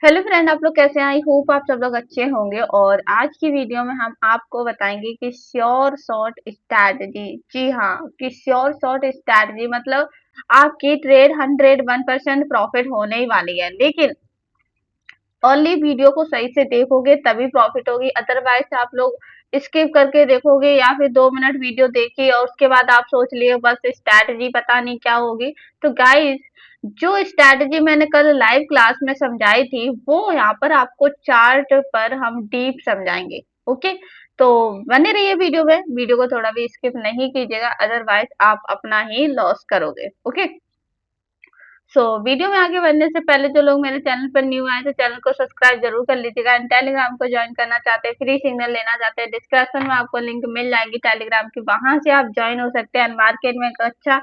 Hello friend, आप लोग कैसे हैं? आई होप आप सब लोग अच्छे होंगे। और आज की वीडियो में हम आपको बताएंगे कि श्योर शॉर्ट स्ट्रैटेजी। जी हाँ, कि श्योर शॉर्ट स्ट्रैटेजी मतलब आपकी ट्रेड 101% प्रॉफिट होने ही वाली है, लेकिन ओनली वीडियो को सही से देखोगे तभी प्रॉफिट होगी। अदरवाइज आप लोग स्किप करके देखोगे या फिर 2 मिनट वीडियो देखी और उसके बाद आप सोच लिए बस स्ट्रैटेजी पता नहीं क्या होगी। तो गाइस, जो स्ट्रैटेजी मैंने कल लाइव क्लास में समझाई थी वो यहाँ पर आपको चार्ट पर हम डीप समझाएंगे। ओके, तो बने रहिए वीडियो को थोड़ा भी स्किप नहीं कीजिएगा, अदरवाइज आप अपना ही लॉस करोगे। ओके, वीडियो में आगे बढ़ने से पहले जो लोग मेरे चैनल पर न्यू आए तो चैनल को सब्सक्राइब जरूर कर लीजिएगा। एंड टेलीग्राम को ज्वाइन करना चाहते हैं, फ्री सिग्नल लेना चाहते हैं, डिस्क्रिप्शन में आपको लिंक मिल जाएगी टेलीग्राम की, वहां से आप ज्वाइन हो सकते हैं। मार्केट में एक अच्छा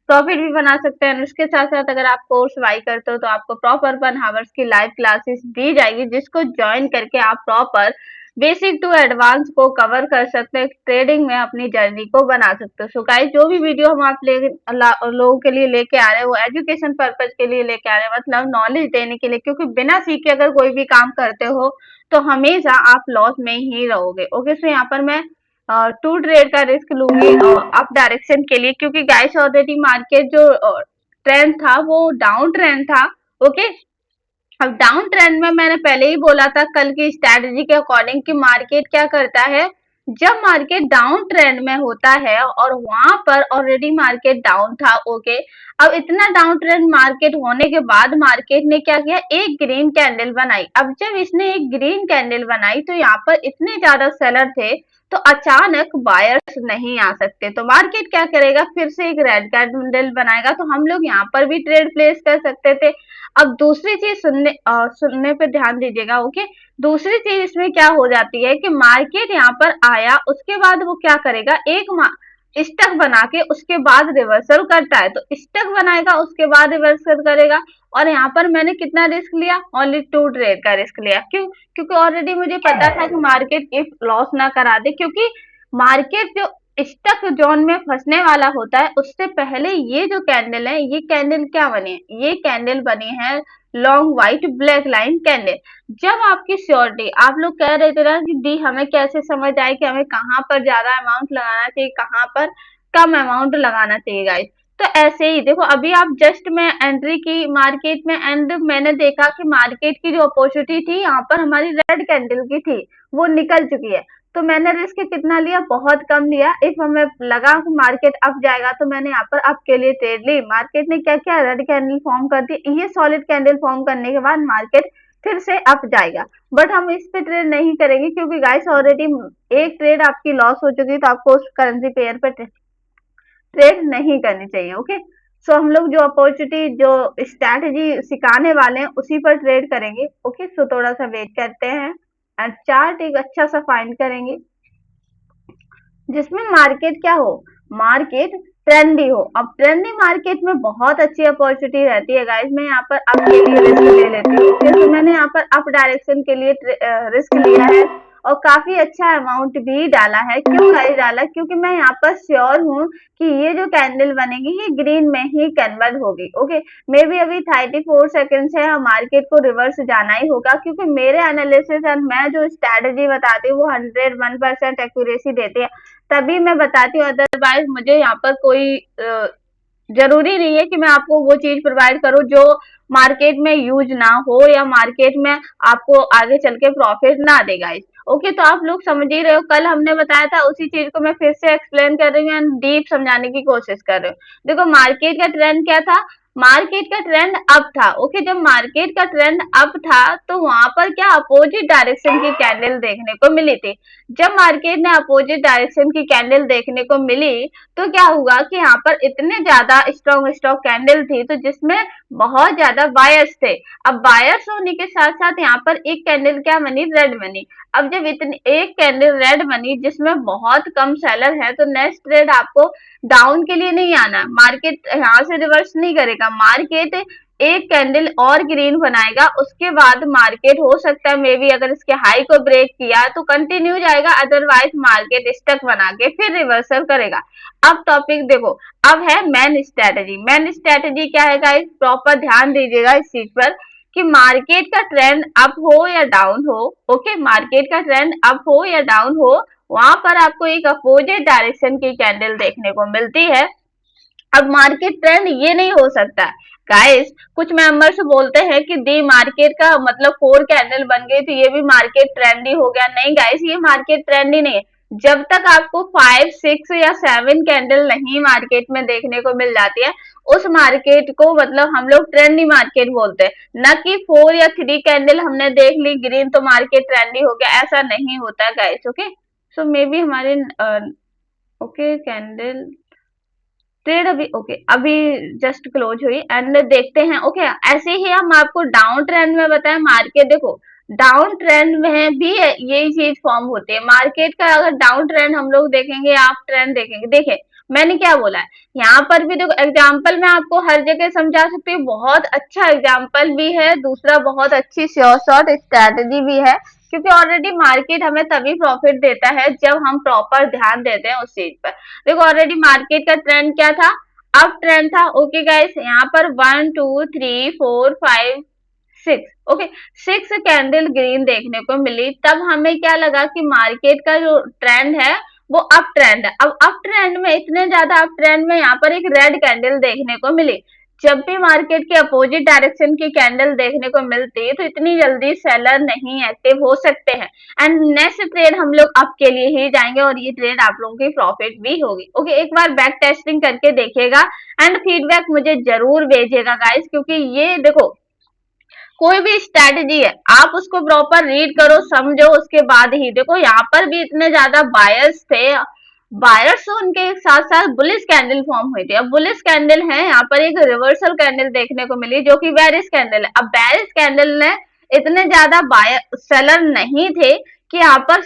प्रॉफिट भी बना सकते हैं। उसके साथ साथ अगर आप कोर्स बाई करते हो तो आपको प्रॉपर 1 आवर्स की लाइव क्लासेस दी जाएगी, जिसको ज्वाइन करके आप प्रॉपर बेसिक टू एडवांस को कवर कर सकते हैं, ट्रेडिंग में अपनी जर्नी को बना सकते हो। सो गाइस, जो भी वीडियो हम आप लोगों के लिए लेके आ रहे हैं वो एजुकेशन पर्पज के लिए लेके आ रहे हैं, मतलब नॉलेज देने के लिए, क्योंकि बिना सीखे अगर कोई भी काम करते हो तो हमेशा आप लॉस में ही रहोगे। ओके, सो यहाँ पर मैं टू ट्रेड का रिस्क लूंगी अप डायरेक्शन के लिए, क्योंकि गाइस ऑलरेडी मार्केट जो ट्रेंड था वो डाउन ट्रेंड था। ओके, अब डाउन ट्रेंड में मैंने पहले ही बोला था कल की स्ट्रैटेजी के अकॉर्डिंग कि मार्केट क्या करता है। जब मार्केट डाउन ट्रेंड में होता है और वहां पर ऑलरेडी मार्केट डाउन था। ओके, अब इतना डाउन ट्रेंड मार्केट होने के बाद मार्केट ने क्या किया, एक ग्रीन कैंडल बनाई। अब जब इसने एक ग्रीन कैंडल बनाई तो यहाँ पर इतने ज्यादा सेलर थे तो अचानक बायर्स नहीं आ सकते, तो मार्केट क्या करेगा, फिर से एक रेड कैंडल बनाएगा, तो हम लोग यहाँ पर भी ट्रेड प्लेस कर सकते थे। अब दूसरी चीज सुनने पे ध्यान दीजिएगा। ओके, दूसरी चीज इसमें क्या हो जाती है कि मार्केट यहाँ पर आया, उसके बाद वो क्या करेगा, एक स्टक बना के उसके बाद रिवर्सल करता है। तो स्टक बनाएगा, उसके बाद रिवर्सल करेगा। और यहाँ पर मैंने कितना रिस्क लिया, ओनली टू ट्रेड का रिस्क लिया। क्यों? क्योंकि ऑलरेडी मुझे पता था कि मार्केट इफ लॉस ना करा दे, क्योंकि मार्केट जो स्टक जोन में फंसने वाला होता है उससे पहले ये जो कैंडल है, ये कैंडल क्या बनी है, ये कैंडल बनी है long white black line candle. जब आपकी श्योरिटी, आप लोग कह रहे थे ना कि दी हमें कैसे समझ आए कि हमें कहाँ पर ज्यादा अमाउंट लगाना चाहिए, कहाँ पर कम अमाउंट लगाना चाहिए गाइस। तो ऐसे ही देखो, अभी आप जस्ट मैं एंट्री की मार्केट में एंड मैंने देखा कि मार्केट की जो अपॉर्चुनिटी थी यहाँ पर हमारी रेड कैंडल की थी, वो निकल चुकी है। तो मैंने रिस्क कितना लिया, बहुत कम लिया। इफ हमें लगा कि मार्केट अप जाएगा तो मैंने यहाँ पर अप के लिए ट्रेड ली। मार्केट ने क्या किया, रेड कैंडल फॉर्म कर दी। ये सॉलिड कैंडल फॉर्म करने के बाद मार्केट फिर से अप जाएगा, बट हम इस पे ट्रेड नहीं करेंगे, क्योंकि गाइस ऑलरेडी एक ट्रेड आपकी लॉस हो चुकी है, तो आपको उस करेंसी पेयर पे ट्रेड नहीं करनी चाहिए। ओके, सो हम लोग जो अपॉर्चुनिटी जो स्ट्रैटेजी सिखाने वाले हैं उसी पर ट्रेड करेंगे। ओके, सो थोड़ा सा वेट करते हैं एंड चार्ट एक अच्छा सा फाइंड करेंगे जिसमें मार्केट क्या हो, मार्केट ट्रेंडी हो। अब ट्रेंडी मार्केट में बहुत अच्छी अपॉर्चुनिटी रहती है गाइस। मैं यहाँ पर अप के लिए रिस्क ले लेती हूँ। तो मैंने यहाँ पर अप डायरेक्शन के लिए रिस्क लिया है और काफी अच्छा अमाउंट भी डाला है। क्यों गाइस डाला, क्योंकि मैं यहाँ पर श्योर हूँ कि ये जो कैंडल बनेगी ये ग्रीन में ही कन्वर्ट होगी। ओके, मे बी अभी 34 सेकेंड्स है, मार्केट को रिवर्स जाना ही होगा, क्योंकि मेरे एनालिसिस एंड मैं जो स्ट्रैटेजी बताती हूँ वो 101% एक्यूरेसी देती है, तभी मैं बताती हूँ। अदरवाइज मुझे यहाँ पर कोई जरूरी नहीं है कि मैं आपको वो चीज प्रोवाइड करूँ जो मार्केट में यूज ना हो या मार्केट में आपको आगे चल के प्रॉफिट ना देगा। ओके, तो आप लोग समझ ही रहे हो, कल हमने बताया था उसी चीज को मैं फिर से एक्सप्लेन कर रही हूँ एंड डीप समझाने की कोशिश कर रही हूँ। देखो, मार्केट का ट्रेंड क्या था, मार्केट का ट्रेंड अप था। ओके, जब मार्केट का ट्रेंड अप था तो वहां पर क्या अपोजिट डायरेक्शन की कैंडल देखने को मिली थी। जब मार्केट ने अपोजिट डायरेक्शन की कैंडल देखने को मिली तो क्या हुआ कि यहाँ पर इतने ज्यादा स्ट्रॉन्ग स्टॉक कैंडल थी तो जिसमें बहुत ज्यादा बायर्स थे। अब बायर्स होने के साथ साथ यहाँ पर एक कैंडल क्या बनी, रेड बनी। अब जब इतनी एक कैंडल रेड बनी जिसमें बहुत कम सेलर है तो नेक्स्ट ट्रेड आपको डाउन के लिए नहीं आना, मार्केट यहाँ से रिवर्स नहीं करेगा, मार्केट एक कैंडल और ग्रीन बनाएगा, उसके बाद मार्केट हो सकता है मे बी अगर इसके हाई को ब्रेक किया तो कंटिन्यू जाएगा, अदरवाइज मार्केट स्टक बना के फिर रिवर्सल करेगा। अब टॉपिक देखो, अब है मेन स्ट्रेटेजी। मेन स्ट्रेटेजी क्या है गाइस, प्रॉपर ध्यान दीजिएगा इस चीज पर कि मार्केट का ट्रेंड अप हो या डाउन हो, ओके, मार्केट का ट्रेंड अप हो या डाउन हो, वहां पर आपको एक अपोजिट डायरेक्शन की कैंडल देखने को मिलती है। अब मार्केट ट्रेंड ये नहीं हो सकता गाइस। कुछ मेंबर्स बोलते हैं कि दी मार्केट का मतलब 4 कैंडल बन गई तो ये भी मार्केट ट्रेंड ही हो गया। नहीं गाइस, ये मार्केट ट्रेंड ही नहीं है। जब तक आपको 5, 6 या 7 कैंडल नहीं मार्केट में देखने को मिल जाती है, उस मार्केट को मतलब हम लोग ट्रेंडी मार्केट बोलते हैं। न कि 4 या 3 कैंडल हमने देख ली ग्रीन तो मार्केट ट्रेंडी हो गया, ऐसा नहीं होता guys. Okay, so may be हमारे ओके कैंडल ट्रेड अभी ओके अभी जस्ट क्लोज हुई एंड देखते हैं। ओके, ऐसे ही हम आपको डाउन ट्रेंड में बताएं मार्केट। देखो डाउन ट्रेंड में भी यही चीज फॉर्म होती है मार्केट का। अगर डाउन ट्रेंड हम लोग देखेंगे, आप ट्रेंड देखेंगे, देखें मैंने क्या बोला है यहाँ पर भी। देखो एग्जाम्पल मैं आपको हर जगह समझा सकती हूँ, बहुत अच्छा एग्जाम्पल भी है, दूसरा बहुत अच्छी श्योर शॉट स्ट्रैटेजी भी है, क्योंकि ऑलरेडी मार्केट हमें तभी प्रॉफिट देता है जब हम प्रॉपर ध्यान देते हैं उस चीज पर। देखो ऑलरेडी मार्केट का ट्रेंड क्या था, अप ट्रेंड था। ओके गाइस, यहाँ पर 1 2 3 4 5 6, ओके 6 कैंडल ग्रीन देखने को मिली। तब हमें क्या लगा कि मार्केट का जो ट्रेंड है वो अप ट्रेंड है। अब अप ट्रेंड में, इतने ज्यादा अप ट्रेंड में यहाँ पर एक रेड कैंडल देखने को मिली। जब भी मार्केट के अपोजिट डायरेक्शन की कैंडल देखने को मिलती है तो इतनी जल्दी सेलर नहीं एक्टिव हो सकते हैं एंड नेक्स्ट ट्रेड हम लोग अप के लिए ही जाएंगे और ये ट्रेड आप लोगों की प्रॉफिट भी होगी। ओके, एक बार बैक टेस्टिंग करके देखिएगा एंड फीडबैक मुझे जरूर भेजिएगा गाइस, क्योंकि ये देखो कोई भी स्ट्रेटेजी है आप उसको प्रॉपर रीड करो, समझो, उसके बाद ही देखो। यहाँ पर भी इतने ज्यादा बायर्स थे, बायर्स उनके साथ साथ बुलिश कैंडल फॉर्म हुई थी। अब बुलिश कैंडल है, यहाँ पर एक रिवर्सल कैंडल देखने को मिली जो कि बेरिश कैंडल है। अब बेरिश कैंडल ने इतने ज्यादा बायर सेलर नहीं थे कि यहाँ पर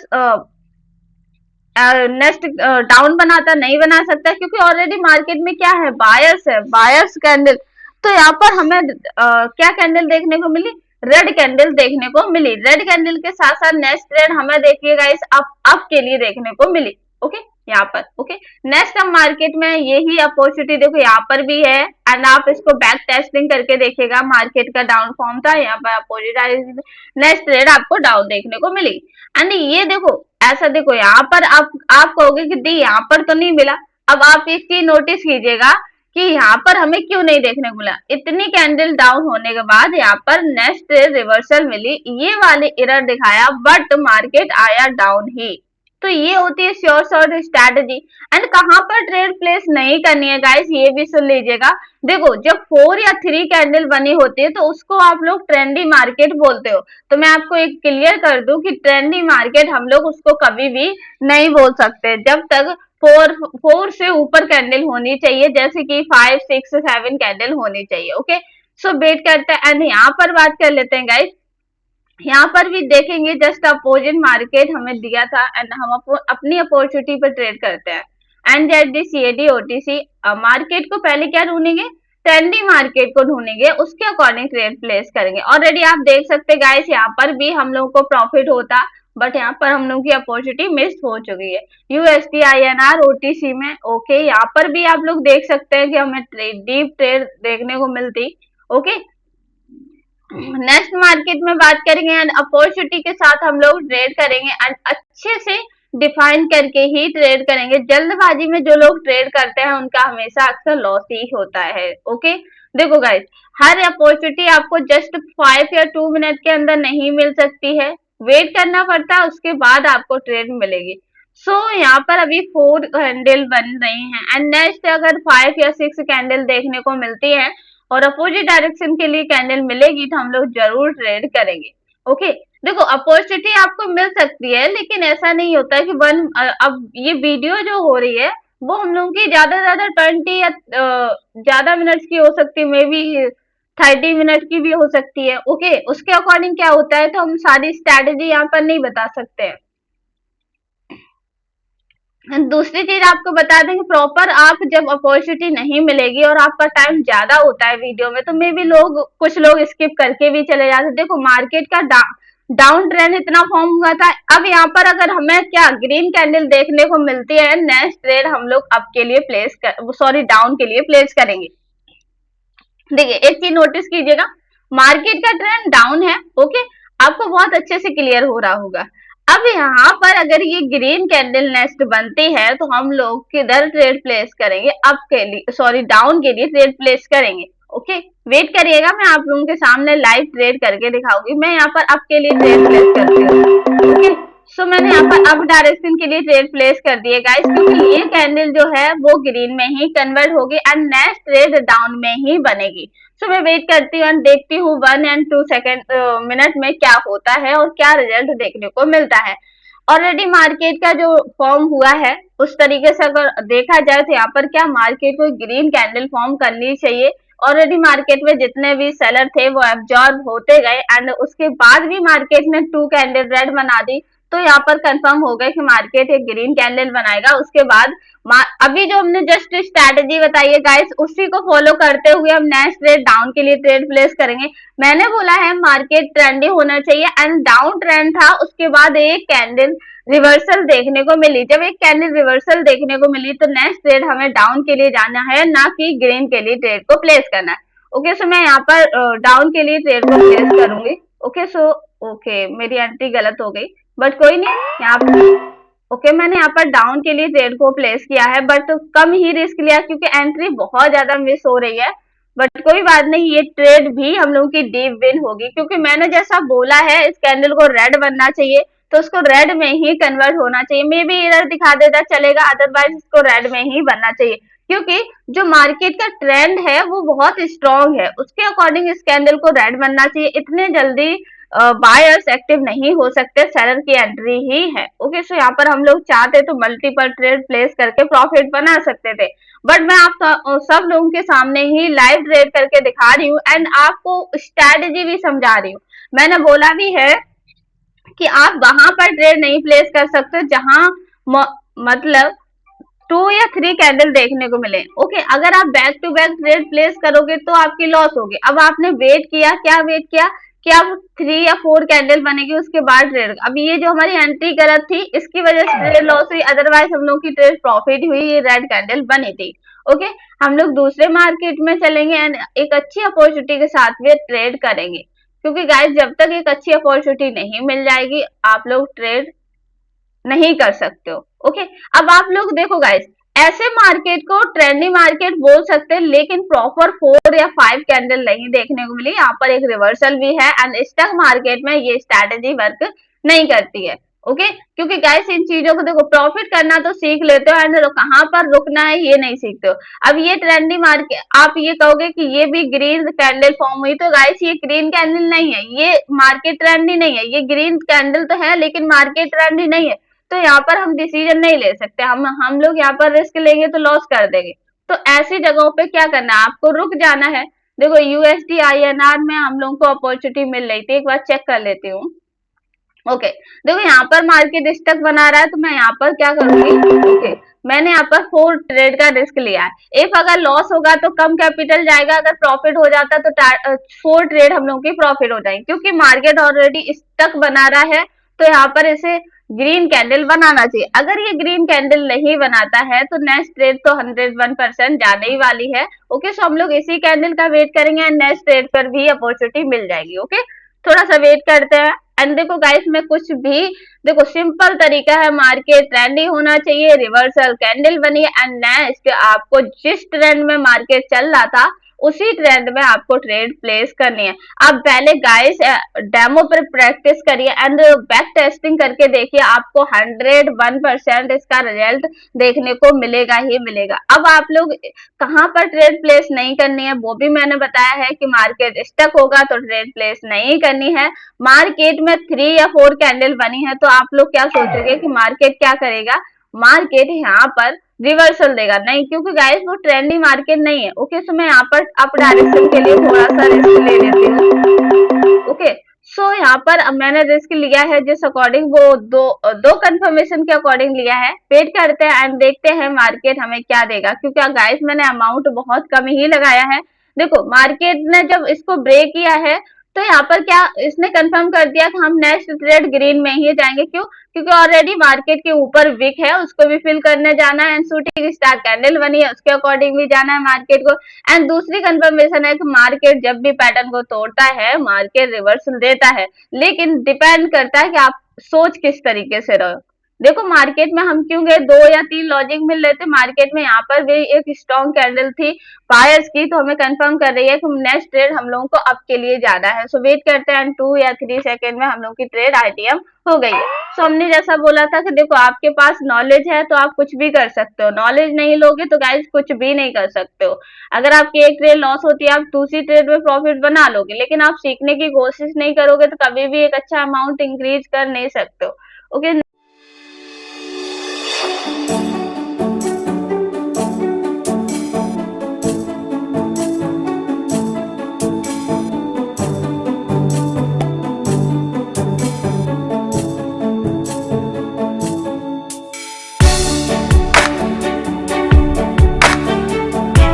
नेक्स्ट डाउन बनाता, नहीं बना सकता, क्योंकि ऑलरेडी मार्केट में क्या है, बायर्स है, बायर्स कैंडल। तो यहाँ पर हमें क्या कैंडल देखने को मिली, रेड कैंडल देखने को मिली। रेड कैंडल के साथ साथ नेक्स्ट ट्रेड हमें देखिएगा इस अप के लिए देखने को मिली। ओके, यहाँ पर ओके नेक्स्ट हम मार्केट में यही अपॉर्चुनिटी देखो यहाँ पर भी है एंड आप इसको बैक टेस्टिंग करके देखिएगा। मार्केट का डाउन फॉर्म था, यहाँ पर अपोजिट नेक्स्ट ट्रेड आपको डाउन देखने को मिली एंड ये देखो ऐसा। देखो यहाँ पर आप कहोगे कि दी यहाँ पर तो नहीं मिला। अब आप एक चीज नोटिस कीजिएगा कि यहाँ पर हमें क्यों नहीं देखने को मिला। इतनी कैंडल डाउन होने के बाद यहाँ पर नेक्स्ट रिवर्सल मिली, ये वाले एरर दिखाया बट मार्केट आया डाउन ही। तो ये होती है श्योर शॉट स्ट्रैटेजी एंड कहाँ पर ट्रेड प्लेस नहीं करनी है गाइस, ये भी सुन लीजिएगा। देखो जब 4 या 3 कैंडल बनी होती है तो उसको आप लोग ट्रेंडी मार्केट बोलते हो। तो मैं आपको एक क्लियर कर दूं कि ट्रेंडी मार्केट हम लोग उसको कभी भी नहीं बोल सकते जब तक 4 से ऊपर कैंडल होनी चाहिए, जैसे कि 5, 6, 7 कैंडल होनी चाहिए। ओके, सो वेट करते हैं एंड यहाँ पर बात कर लेते हैं गाइस। यहाँ पर भी देखेंगे जस्ट अपोजिट मार्केट हमें दिया था एंड हम अपनी अपॉर्चुनिटी पर ट्रेड करते हैं and jet D CAD OTC market को पहले क्या ढूंढेंगे, ट्रेंडी मार्केट को ढूंढेंगे, उसके अकॉर्डिंग ट्रेड प्लेस करेंगे। ऑलरेडी आप देख सकते हैं गाइस यहाँ पर भी हम लोगों को प्रॉफिट होता बट यहाँ पर हम लोगों की अपॉर्चुनिटी मिस हो चुकी है USD INR OTC में। ओके, यहाँ पर भी आप लोग देख सकते हैं कि हमें डीप ट्रेड देखने को मिलती। ओके, नेक्स्ट मार्केट में बात करेंगे एंड अपॉर्चुनिटी के साथ हम लोग ट्रेड करेंगे एंड अच्छे से डिफाइन करके ही ट्रेड करेंगे। जल्दबाजी में जो लोग ट्रेड करते हैं उनका हमेशा अक्सर लॉस ही होता है। ओके, देखो गाइस हर अपॉर्चुनिटी आपको जस्ट 5 या 2 मिनट के अंदर नहीं मिल सकती है, वेट करना पड़ता है, उसके बाद आपको ट्रेड मिलेगी। सो यहाँ पर अभी 4 कैंडल बन रही हैं एंड नेक्स्ट अगर 5 या 6 कैंडल देखने को मिलती है और अपोजिट डायरेक्शन के लिए कैंडल मिलेगी तो हम लोग जरूर ट्रेड करेंगे। ओके, देखो अपॉर्चुनिटी आपको मिल सकती है लेकिन ऐसा नहीं होता कि अब ये वीडियो जो हो रही है वो हम लोगों की ज्यादा से ज्यादा 20 या ज्यादा मिनट्स की हो सकती है, मे बी 30 मिनट की भी हो सकती है। ओके, उसके अकॉर्डिंग क्या होता है तो हम सारी स्ट्रैटेजी यहाँ पर नहीं बता सकते हैं। दूसरी चीज आपको बता दें कि प्रॉपर आप जब अपॉर्चुनिटी नहीं मिलेगी और आपका टाइम ज्यादा होता है वीडियो में तो मे भी कुछ लोग स्किप करके भी चले जाते। देखो मार्केट का डाउन ट्रेंड इतना फॉर्म हुआ था। अब यहाँ पर अगर हमें क्या ग्रीन कैंडल देखने को मिलती है, नेक्स्ट ट्रेड हम लोग अप के लिए डाउन के लिए प्लेस करेंगे। देखिए एक चीज नोटिस कीजिएगा, मार्केट का ट्रेंड डाउन है। ओके, आपको बहुत अच्छे से क्लियर हो रहा होगा। अब यहाँ पर अगर ये ग्रीन कैंडल नेक्स्ट बनती है तो हम लोग किधर ट्रेड प्लेस करेंगे, अप के लिए, सॉरी डाउन के लिए ट्रेड प्लेस करेंगे। ओके, वेट करिएगा, मैं आप लोगों के सामने लाइव ट्रेड करके दिखाऊंगी। मैं यहाँ पर अप के लिए ट्रेड प्लेस करती हूँ। ओके, सो मैंने यहाँ पर अप डायरेक्शन के लिए ट्रेड प्लेस कर दिए गाइस, क्योंकि ये कैंडल जो है वो ग्रीन में ही कन्वर्ट होगी एंड नेक्स्ट ट्रेड डाउन में ही बनेगी। सो मैं वेट करती हूँ, देखती हूँ 1 एंड 2 सेकेंड मिनट में क्या होता है और क्या रिजल्ट देखने को मिलता है। ऑलरेडी मार्केट का जो फॉर्म हुआ है उस तरीके से अगर देखा जाए तो यहाँ पर क्या मार्केट को ग्रीन कैंडल फॉर्म करनी चाहिए। ऑलरेडी मार्केट में जितने भी सेलर थे वो एब्जॉर्ब होते गए एंड उसके बाद भी मार्केट ने 2 कैंडल रेड बना दी, तो यहाँ पर कंफर्म हो गया कि मार्केट एक ग्रीन कैंडल बनाएगा। उसके बाद अभी जो हमने जस्ट स्ट्रैटेजी बताई है गाइस, उसी को फॉलो करते हुए हम नेक्स्ट ट्रेड डाउन के लिए ट्रेड प्लेस करेंगे। मैंने बोला है मार्केट ट्रेंडी होना चाहिए एंड डाउन ट्रेंड था, उसके बाद एक कैंडल रिवर्सल देखने को मिली। जब एक कैंडल रिवर्सल देखने को मिली तो नेक्स्ट ट्रेड हमें डाउन के लिए जाना है, ना कि ग्रीन के लिए ट्रेड को प्लेस करना है। ओके, सो मैं यहाँ पर डाउन के लिए ट्रेड को प्लेस करूंगी। ओके, सो ओके मेरी एंट्री गलत हो गई, बट कोई नहीं। यहाँ पर ओके, मैंने यहाँ पर डाउन के लिए ट्रेड को प्लेस किया है, बट कम ही रिस्क लिया क्योंकि एंट्री बहुत ज्यादा मिस हो रही है। बट कोई बात नहीं, ये ट्रेड भी हम लोगों की डीप विन होगी, क्योंकि मैंने जैसा बोला है इस कैंडल को रेड बनना चाहिए तो उसको रेड में ही कन्वर्ट होना चाहिए। मे बी इधर दिखा देता चलेगा, अदरवाइज इसको रेड में ही बनना चाहिए, क्योंकि जो मार्केट का ट्रेंड है वो बहुत स्ट्रॉन्ग है, उसके अकॉर्डिंग इस कैंडल को रेड बनना चाहिए। इतने जल्दी बायर्स एक्टिव नहीं हो सकते, सेलर की एंट्री ही है। ओके, सो यहाँ पर हम लोग चाहते तो मल्टीपल ट्रेड प्लेस करके प्रॉफिट बना सकते थे, बट मैं आप सब लोगों के सामने ही लाइव ट्रेड करके दिखा रही हूँ एंड आपको स्ट्रैटेजी भी समझा रही हूँ। मैंने बोला भी है कि आप वहां पर ट्रेड नहीं प्लेस कर सकते जहां मतलब 2 या 3 कैंडल देखने को मिले। ओके, अगर आप back to back trade place करोगे तो आपकी लॉस होगी। अब आपने वेट किया, क्या वेट किया कि अब 3 या 4 कैंडल बनेगी उसके बाद ट्रेड। अब ये जो हमारी एंट्री गलत थी इसकी वजह से ट्रेड लॉस हुई, अदरवाइज हम लोग की ट्रेड प्रॉफिट हुई, ये रेड कैंडल बनी थी। ओके, हम लोग दूसरे मार्केट में चलेंगे एंड एक अच्छी अपॉर्चुनिटी के साथ में ट्रेड करेंगे, क्योंकि गाइस जब तक एक अच्छी अपॉर्चुनिटी नहीं मिल जाएगी आप लोग ट्रेड नहीं कर सकते हो। ओके, अब आप लोग देखो गाइस, ऐसे मार्केट को ट्रेंडी मार्केट बोल सकते हैं, लेकिन प्रॉपर 4 या 5 कैंडल नहीं देखने को मिली। यहाँ पर एक रिवर्सल भी है एंड स्टॉक मार्केट में ये स्ट्रैटेजी वर्क नहीं करती है। ओके, क्योंकि गाइस इन चीजों को देखो, प्रॉफिट करना तो सीख लेते हो एंड कहाँ पर रुकना है ये नहीं सीखते हो। अब ये ट्रेंडी मार्केट, आप ये कहोगे कि ये भी ग्रीन कैंडल फॉर्म हुई, तो गाइस ये ग्रीन कैंडल नहीं है, ये मार्केट ट्रेंडी नहीं है, ये ग्रीन कैंडल तो है लेकिन मार्केट ट्रेंडी नहीं है। तो यहाँ पर हम डिसीजन नहीं ले सकते, हम लोग यहाँ पर रिस्क लेंगे तो लॉस कर देंगे। तो ऐसी जगहों पे क्या करना है, आपको रुक जाना है। देखो यूएसडी आईएनआर में हम लोगों को अपॉर्चुनिटी मिल रही थी, एक बार चेक कर लेती हूँ। ओके, देखो यहाँ पर मार्केट स्टक बना रहा है तो मैं यहाँ पर क्या करूंगी। ओके, मैंने यहाँ पर 4 ट्रेड का रिस्क लिया है। इफ अगर लॉस होगा तो कम कैपिटल जाएगा, अगर प्रॉफिट हो जाता तो 4 ट्रेड हम लोग की प्रॉफिट हो जाएंगे, क्योंकि मार्केट ऑलरेडी स्टक बना रहा है तो यहाँ पर इसे ग्रीन कैंडल बनाना चाहिए। अगर ये ग्रीन कैंडल नहीं बनाता है तो नेक्स्ट ट्रेड तो 101% जाने ही वाली है। ओके, सो हम लोग इसी कैंडल का वेट करेंगे एंड नेक्स्ट ट्रेड पर भी अपॉर्चुनिटी मिल जाएगी। ओके, थोड़ा सा वेट करते हैं एंड देखो गाइस, मैं कुछ भी, देखो सिंपल तरीका है, मार्केट ट्रेंडी होना चाहिए, रिवर्सल कैंडल बनी एंड नेक्स्ट आपको जिस ट्रेंड में मार्केट चल रहा था उसी ट्रेंड में आपको ट्रेड प्लेस करनी है। आप पहले गाइस डेमो पर प्रैक्टिस करिए एंड बैक टेस्टिंग करके देखिए, आपको 101% इसका रिजल्ट देखने को मिलेगा ही मिलेगा। अब आप लोग कहाँ पर ट्रेड प्लेस नहीं करनी है वो भी मैंने बताया है कि मार्केट स्टक होगा तो ट्रेड प्लेस नहीं करनी है। मार्केट में 3 या 4 कैंडल बनी है तो आप लोग क्या सोचोगे कि मार्केट क्या करेगा, मार्केट यहाँ पर रिवर्सल देगा, नहीं, क्योंकि गाइस वो ट्रेंडी मार्केट नहीं है। ओके, सो मैं यहाँ पर अप डायरेक्शन के लिए थोड़ा सा रिस्क ले लेती हूँ। ओके, सो यहाँ पर अब मैंने रिस्क लिया है जिस अकॉर्डिंग वो दो कंफर्मेशन के अकॉर्डिंग लिया है। वेट करते हैं एंड देखते हैं मार्केट हमें क्या देगा, क्योंकि गाइस मैंने अमाउंट बहुत कम ही लगाया है। देखो मार्केट ने जब इसको ब्रेक किया है तो यहाँ पर क्या इसने कंफर्म कर दिया कि हम नेक्स्ट ट्रेड ग्रीन में ही जाएंगे। क्यों? क्योंकि ऑलरेडी मार्केट के ऊपर विक है, उसको भी फिल करने जाना है, एंड शूटिंग स्टार कैंडल बनी है, उसके अकॉर्डिंग भी जाना है मार्केट को। एंड दूसरी कंफर्मेशन है कि मार्केट जब भी पैटर्न को तोड़ता है, मार्केट रिवर्सल देता है, लेकिन डिपेंड करता है कि आप सोच किस तरीके से रहो। देखो मार्केट में हम क्यों गए, 2 या 3 लॉजिक मिल रहे थे मार्केट में, यहाँ पर भी एक स्ट्रॉन्ग कैंडल थी बायर्स की, तो हमें कंफर्म कर रही है कि नेक्स्ट ट्रेड हम लोगों को अप के लिए जाना है। सो वेट करते हैं, 2 या 3 सेकेंड में हम लोग की ट्रेड आईटीएम हो गई है। सो हमने जैसा बोला था कि देखो आपके पास नॉलेज है तो आप कुछ भी कर सकते हो, नॉलेज नहीं लोगे तो गाइस कुछ भी नहीं कर सकते हो। अगर आपकी एक ट्रेड लॉस होती है, आप दूसरी ट्रेड में प्रॉफिट बना लोगे, लेकिन आप सीखने की कोशिश नहीं करोगे तो कभी भी एक अच्छा अमाउंट इंक्रीज कर नहीं सकते हो। ओके।